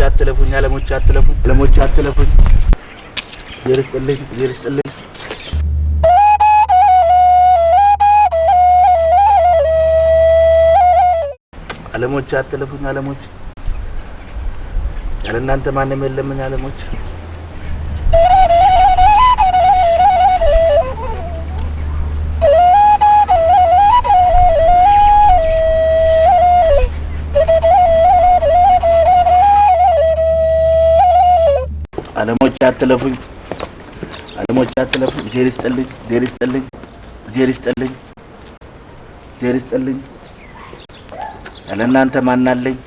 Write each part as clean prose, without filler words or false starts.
አትለፉኝ ዓለሞች አትለፉኝ ዓለሞች አትለፉኝ ይርስጥልኝ ይርስጥልኝ ዓለሞች አትለፉኝ ዓለሞች ያለ እናንተ ማንም የለም ዓለሞች ዓለሞች አትለፉኝ ዓለሞች አትለፉኝ ዜሪስጥልኝ ዜሪስጥልኝ ዜሪስጥልኝ ዜሪስጥልኝ ያለ እናንተ ማን አለኝ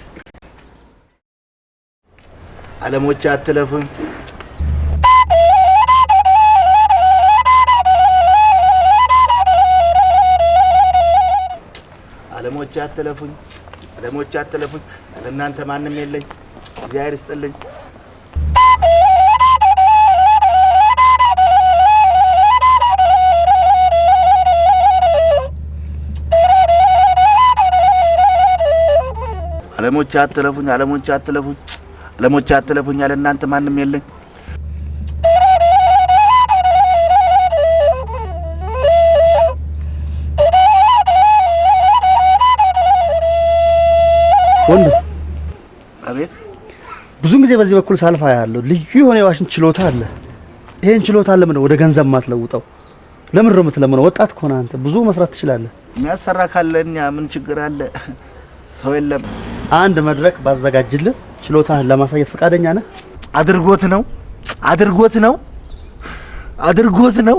ዓለሞች አትለፉኝ ዓለሞች አትለፉኝ ዓለሞች አትለፉኝ ያለ እናንተ ማንም የለኝ እግዚአብሔር ይስጥልኝ ዓለሞች አትለፉኝ ዓለሞች አትለፉኝ ዓለሞች አትለፉኝ ያለ እናንተ ማንም የለኝ ወንድ አቤት ብዙ ጊዜ በዚህ በኩል ሳልፋ ያለው ልዩ የሆነ የዋሽንት ችሎታ አለ ይሄን ችሎታ ለምን ወደ ገንዘብ ማትለውጠው ለምን ነው የምትለምነው ወጣት ከሆነ አንተ ብዙ መስራት ትችላለህ የሚያሰራ ካለኛ ምን ችግር አለ ሰው የለም አንድ መድረክ ባዘጋጅልህ ችሎታህን ለማሳየት ፈቃደኛ ነህ አድርጎት ነው አድርጎት ነው አድርጎት ነው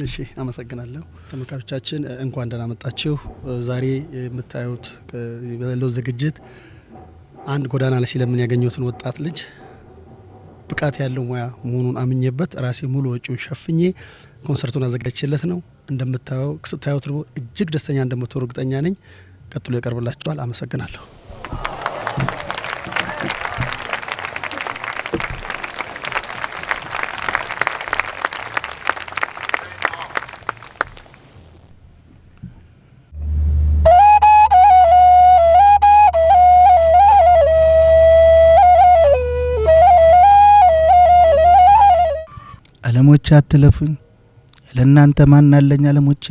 እሺ አመሰግናለሁ ተመልካቾቻችን እንኳን ደህና መጣችሁ ዛሬ የምታዩት በሌለው ዝግጅት አንድ ጎዳና ላይ ሲለምን ያገኘሁትን ወጣት ልጅ ብቃት ያለው ሙያ መሆኑን አምኜበት ራሴ ሙሉ ወጪውን ሸፍኜ ኮንሰርቱን አዘጋጅቼለት ነው እንደምታዩት ደግሞ እጅግ ደስተኛ እንደምትሆኑ እርግጠኛ ነኝ ቀጥሎ ይቀርብላችኋል አመሰግናለሁ ዓለሞች አትለፉኝ ለእናንተ ማን አለኝ ዓለሞች